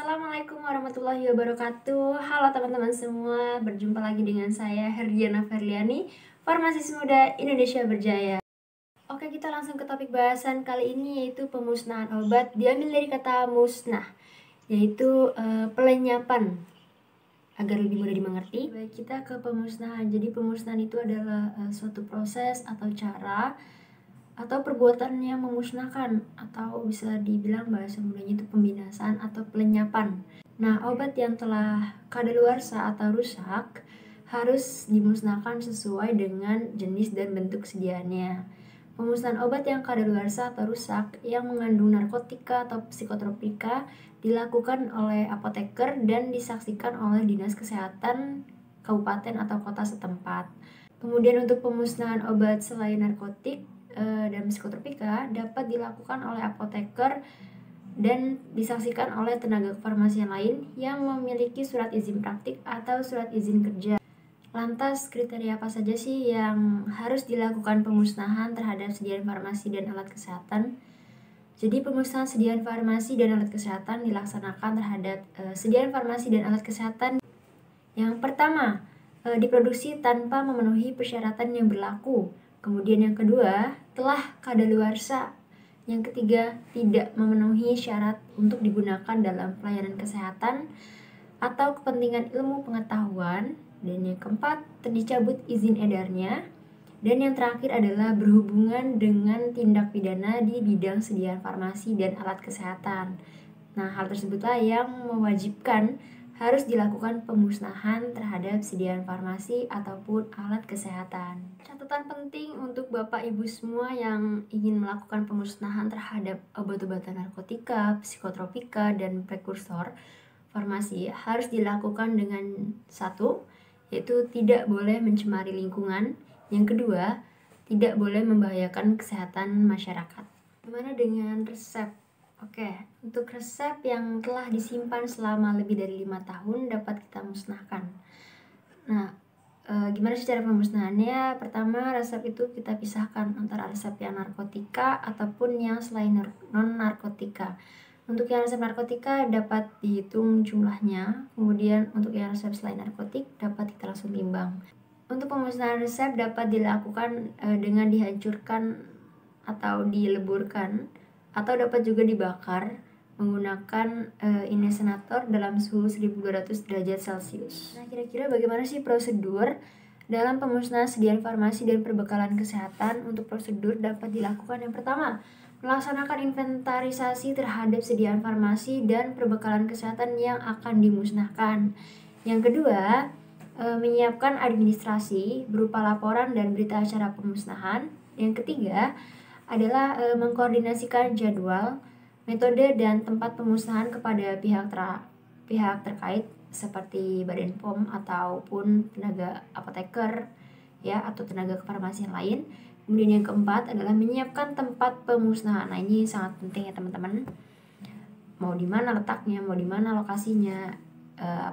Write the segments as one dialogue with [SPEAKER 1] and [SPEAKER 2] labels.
[SPEAKER 1] Assalamualaikum warahmatullahi wabarakatuh. Halo teman-teman semua, berjumpa lagi dengan saya Herdiana Ferliani, Farmasis Muda Indonesia Berjaya. Oke, kita langsung ke topik bahasan kali ini, yaitu pemusnahan obat. Diambil dari kata musnah, yaitu pelenyapan, agar lebih mudah dimengerti. Baik, kita ke pemusnahan. Jadi pemusnahan itu adalah suatu proses atau cara atau perbuatan yang memusnahkan, atau bisa dibilang bahasa mudanya itu pembinasaan atau pelenyapan. Nah, obat yang telah kadaluarsa atau rusak harus dimusnahkan sesuai dengan jenis dan bentuk sediaannya. Pemusnahan obat yang kadaluarsa atau rusak yang mengandung narkotika atau psikotropika dilakukan oleh apoteker dan disaksikan oleh Dinas Kesehatan kabupaten atau kota setempat. Kemudian untuk pemusnahan obat selain narkotik dan psikotropika dapat dilakukan oleh apoteker dan disaksikan oleh tenaga kefarmasian lain yang memiliki surat izin praktik atau surat izin kerja. Lantas, kriteria apa saja sih yang harus dilakukan pemusnahan terhadap sediaan farmasi dan alat kesehatan? Jadi pemusnahan sediaan farmasi dan alat kesehatan dilaksanakan terhadap sediaan farmasi dan alat kesehatan. Yang pertama, diproduksi tanpa memenuhi persyaratan yang berlaku. Kemudian yang kedua, telah kadaluarsa. Yang ketiga, tidak memenuhi syarat untuk digunakan dalam pelayanan kesehatan atau kepentingan ilmu pengetahuan. Dan yang keempat, dicabut izin edarnya. Dan yang terakhir adalah berhubungan dengan tindak pidana di bidang sediaan farmasi dan alat kesehatan. Nah, hal tersebutlah yang mewajibkan harus dilakukan pemusnahan terhadap sediaan farmasi ataupun alat kesehatan. Catatan penting untuk Bapak Ibu semua yang ingin melakukan pemusnahan terhadap obat-obatan narkotika, psikotropika, dan prekursor farmasi harus dilakukan dengan satu, yaitu tidak boleh mencemari lingkungan. Yang kedua, tidak boleh membahayakan kesehatan masyarakat. Gimana dengan resep? Oke, untuk resep yang telah disimpan selama lebih dari 5 tahun dapat kita musnahkan. Nah, gimana sih cara pemusnahannya? Pertama, resep itu kita pisahkan antara resep yang narkotika ataupun yang selain non-narkotika. Untuk yang resep narkotika dapat dihitung jumlahnya, kemudian untuk yang resep selain narkotik dapat kita langsung timbang. Untuk pemusnahan resep dapat dilakukan dengan dihancurkan atau dileburkan, atau dapat juga dibakar menggunakan insenator dalam suhu 1200 derajat Celcius. Nah, kira-kira bagaimana sih prosedur dalam pemusnahan sediaan farmasi dan perbekalan kesehatan? Untuk prosedur dapat dilakukan yang pertama, melaksanakan inventarisasi terhadap sediaan farmasi dan perbekalan kesehatan yang akan dimusnahkan. Yang kedua, menyiapkan administrasi berupa laporan dan berita acara pemusnahan. Yang ketiga adalah mengkoordinasikan jadwal, metode, dan tempat pemusnahan kepada pihak terkait seperti Badan POM ataupun tenaga apoteker ya, atau tenaga kefarmasian lain. Kemudian yang keempat adalah menyiapkan tempat pemusnahan. Nah, ini sangat penting ya teman-teman. Mau di mana letaknya, mau di mana lokasinya,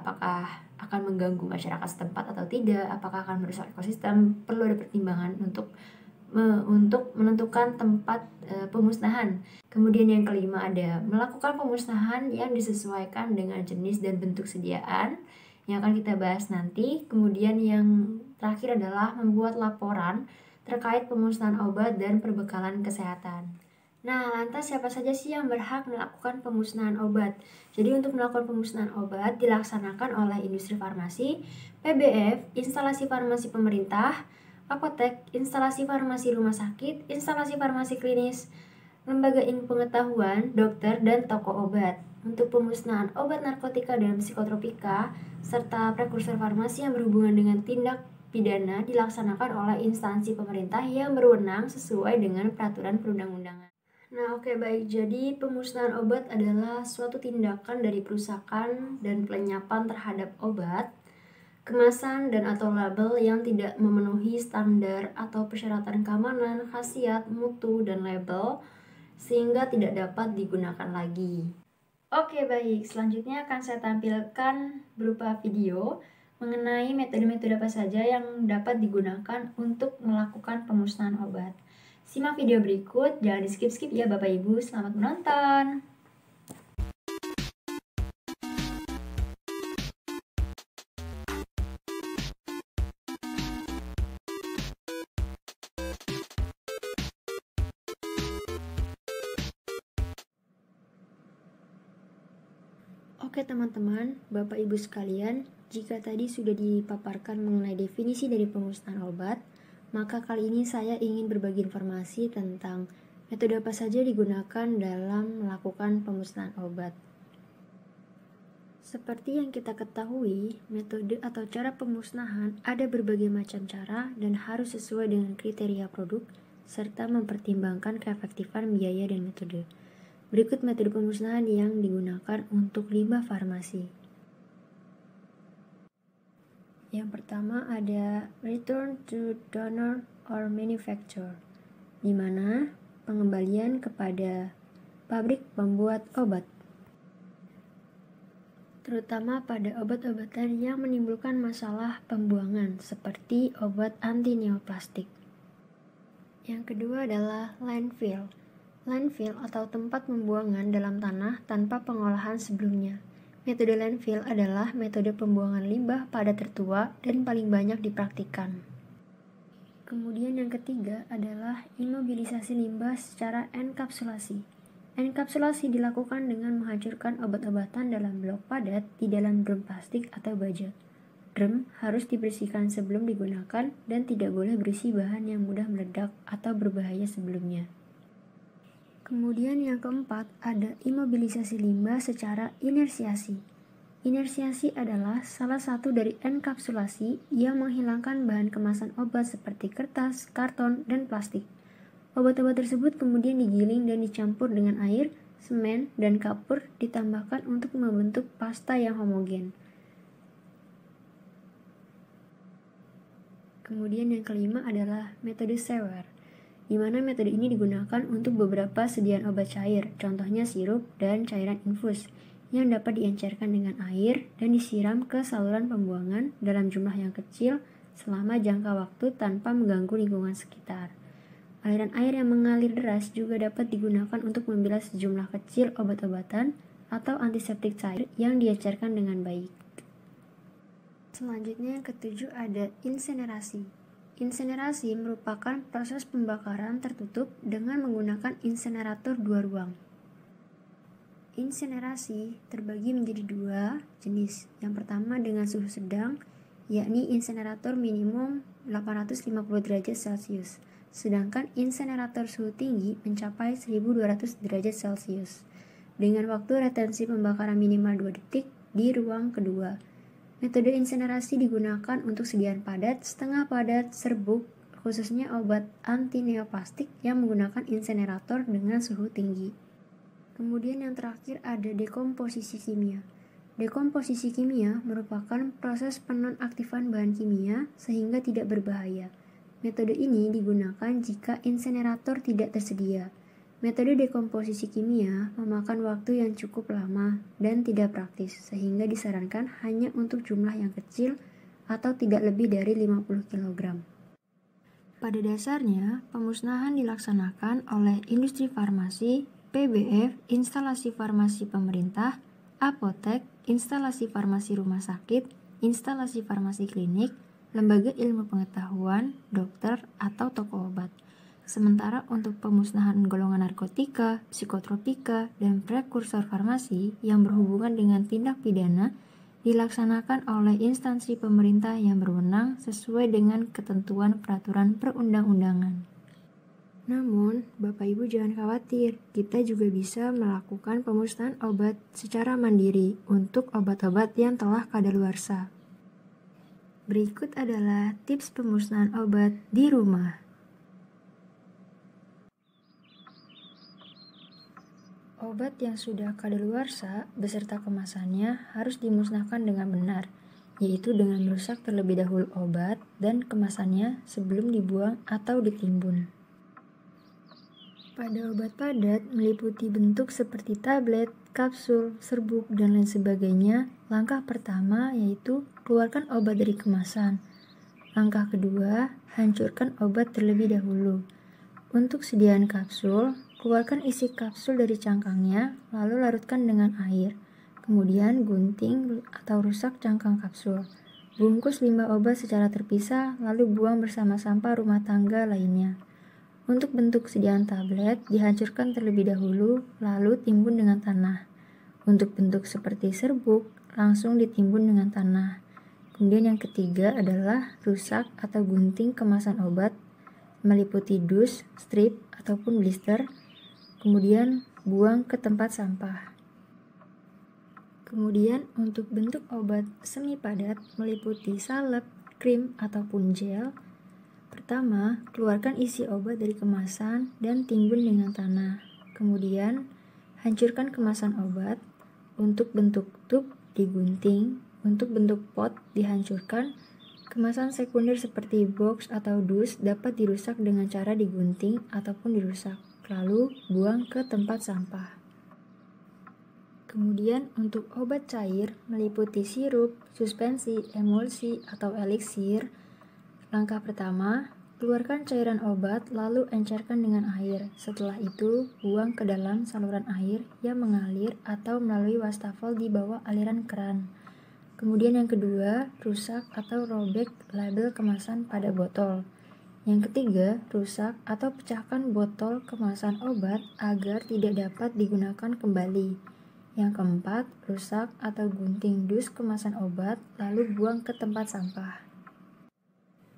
[SPEAKER 1] apakah akan mengganggu masyarakat setempat atau tidak, apakah akan merusak ekosistem, perlu ada pertimbangan untuk menentukan tempat pemusnahan. Kemudian yang kelima ada melakukan pemusnahan yang disesuaikan dengan jenis dan bentuk sediaan yang akan kita bahas nanti. Kemudian yang terakhir adalah membuat laporan terkait pemusnahan obat dan perbekalan kesehatan. Nah, lantas siapa saja sih yang berhak melakukan pemusnahan obat? Jadi untuk melakukan pemusnahan obat dilaksanakan oleh industri farmasi, PBF, instalasi farmasi pemerintah, apotek, instalasi farmasi rumah sakit, instalasi farmasi klinis, lembaga ilmu pengetahuan, dokter, dan toko obat. Untuk pemusnahan obat narkotika dan psikotropika, serta prekursor farmasi yang berhubungan dengan tindak pidana dilaksanakan oleh instansi pemerintah yang berwenang sesuai dengan peraturan perundang-undangan. Nah, oke, baik. Jadi pemusnahan obat adalah suatu tindakan dari perusakan dan pelenyapan terhadap obat, kemasan dan atau label yang tidak memenuhi standar atau persyaratan keamanan, khasiat, mutu, dan label sehingga tidak dapat digunakan lagi. Oke, baik. Selanjutnya akan saya tampilkan berupa video mengenai metode-metode apa saja yang dapat digunakan untuk melakukan pemusnahan obat. Simak video berikut, jangan di skip-skip ya Bapak Ibu. Selamat menonton. Oke teman-teman, Bapak Ibu sekalian, jika tadi sudah dipaparkan mengenai definisi dari pemusnahan obat, maka kali ini saya ingin berbagi informasi tentang metode apa saja digunakan dalam melakukan pemusnahan obat. Seperti yang kita ketahui, metode atau cara pemusnahan ada berbagai macam cara dan harus sesuai dengan kriteria produk, serta mempertimbangkan keefektifan biaya dan metode. Berikut metode pemusnahan yang digunakan untuk limbah farmasi. Yang pertama ada return to donor or manufacturer, di mana pengembalian kepada pabrik pembuat obat, terutama pada obat-obatan yang menimbulkan masalah pembuangan seperti obat anti neoplastik. Yang kedua adalah landfill. Landfill atau tempat pembuangan dalam tanah tanpa pengolahan sebelumnya. Metode landfill adalah metode pembuangan limbah pada tertua dan paling banyak dipraktikkan. Kemudian yang ketiga adalah imobilisasi limbah secara enkapsulasi. Enkapsulasi dilakukan dengan menghancurkan obat-obatan dalam blok padat di dalam drum plastik atau baja. Drum harus dibersihkan sebelum digunakan dan tidak boleh berisi bahan yang mudah meledak atau berbahaya sebelumnya. Kemudian yang keempat ada imobilisasi limbah secara inersiasi. Inersiasi adalah salah satu dari enkapsulasi yang menghilangkan bahan kemasan obat seperti kertas, karton, dan plastik. Obat-obat tersebut kemudian digiling dan dicampur dengan air, semen, dan kapur ditambahkan untuk membentuk pasta yang homogen. Kemudian yang kelima adalah metode Sewer, di mana metode ini digunakan untuk beberapa sediaan obat cair, contohnya sirup dan cairan infus, yang dapat diencerkan dengan air dan disiram ke saluran pembuangan dalam jumlah yang kecil selama jangka waktu tanpa mengganggu lingkungan sekitar. Aliran air yang mengalir deras juga dapat digunakan untuk membilas sejumlah kecil obat-obatan atau antiseptik cair yang diencerkan dengan baik. Selanjutnya yang ketujuh ada insinerasi. Insinerasi merupakan proses pembakaran tertutup dengan menggunakan insinerator dua ruang. Insinerasi terbagi menjadi dua jenis. Yang pertama dengan suhu sedang, yakni insinerator minimum 850 derajat Celcius, sedangkan insinerator suhu tinggi mencapai 1200 derajat Celcius, dengan waktu retensi pembakaran minimal 2 detik di ruang kedua. Metode insinerasi digunakan untuk sediaan padat, setengah padat, serbuk, khususnya obat anti neoplastik yang menggunakan insinerator dengan suhu tinggi. Kemudian yang terakhir ada dekomposisi kimia. Dekomposisi kimia merupakan proses penonaktifan bahan kimia sehingga tidak berbahaya. Metode ini digunakan jika insinerator tidak tersedia. Metode dekomposisi kimia memakan waktu yang cukup lama dan tidak praktis, sehingga disarankan hanya untuk jumlah yang kecil atau tidak lebih dari 50 kg. Pada dasarnya, pemusnahan dilaksanakan oleh industri farmasi, PBF, instalasi farmasi pemerintah, apotek, instalasi farmasi rumah sakit, instalasi farmasi klinik, lembaga ilmu pengetahuan, dokter, atau toko obat. Sementara untuk pemusnahan golongan narkotika, psikotropika, dan prekursor farmasi yang berhubungan dengan tindak pidana dilaksanakan oleh instansi pemerintah yang berwenang sesuai dengan ketentuan peraturan perundang-undangan. Namun, Bapak Ibu jangan khawatir, kita juga bisa melakukan pemusnahan obat secara mandiri untuk obat-obat yang telah kadaluarsa. Berikut adalah tips pemusnahan obat di rumah. Obat yang sudah kadaluarsa beserta kemasannya harus dimusnahkan dengan benar, yaitu dengan merusak terlebih dahulu obat dan kemasannya sebelum dibuang atau ditimbun. Pada obat padat meliputi bentuk seperti tablet, kapsul, serbuk, dan lain sebagainya, langkah pertama yaitu keluarkan obat dari kemasan. Langkah kedua, hancurkan obat terlebih dahulu. Untuk sediaan kapsul, keluarkan isi kapsul dari cangkangnya, lalu larutkan dengan air. Kemudian gunting atau rusak cangkang kapsul. Bungkus limbah obat secara terpisah, lalu buang bersama sampah rumah tangga lainnya. Untuk bentuk sediaan tablet, dihancurkan terlebih dahulu, lalu timbun dengan tanah.
[SPEAKER 2] Untuk bentuk seperti serbuk, langsung ditimbun dengan tanah. Kemudian yang ketiga adalah rusak atau gunting kemasan obat, meliputi dus, strip, ataupun blister. Kemudian buang ke tempat sampah. Kemudian untuk bentuk obat semi padat meliputi salep, krim, ataupun gel. Pertama, keluarkan isi obat dari kemasan dan timbun dengan tanah. Kemudian, hancurkan kemasan obat. Untuk bentuk tub digunting, untuk bentuk pot dihancurkan. Kemasan sekunder seperti box atau dus dapat dirusak dengan cara digunting ataupun dirusak, lalu buang ke tempat sampah. Kemudian untuk obat cair meliputi sirup, suspensi, emulsi, atau eliksir. Langkah pertama, keluarkan cairan obat lalu encerkan dengan air. Setelah itu, buang ke dalam saluran air yang mengalir atau melalui wastafel di bawah aliran keran. Kemudian yang kedua, rusak atau robek label kemasan pada botol. Yang ketiga, rusak atau pecahkan botol kemasan obat agar tidak dapat digunakan kembali. Yang keempat, rusak atau gunting dus kemasan obat lalu buang ke tempat sampah.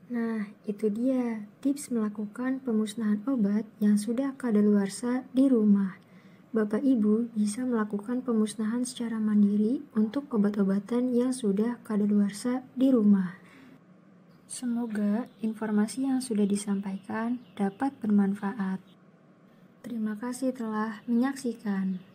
[SPEAKER 2] Nah, itu dia tips melakukan pemusnahan obat yang sudah kadaluarsa di rumah. Bapak Ibu bisa melakukan pemusnahan secara mandiri untuk obat-obatan yang sudah kadaluarsa di rumah. Semoga informasi yang sudah disampaikan dapat bermanfaat. Terima kasih telah menyaksikan.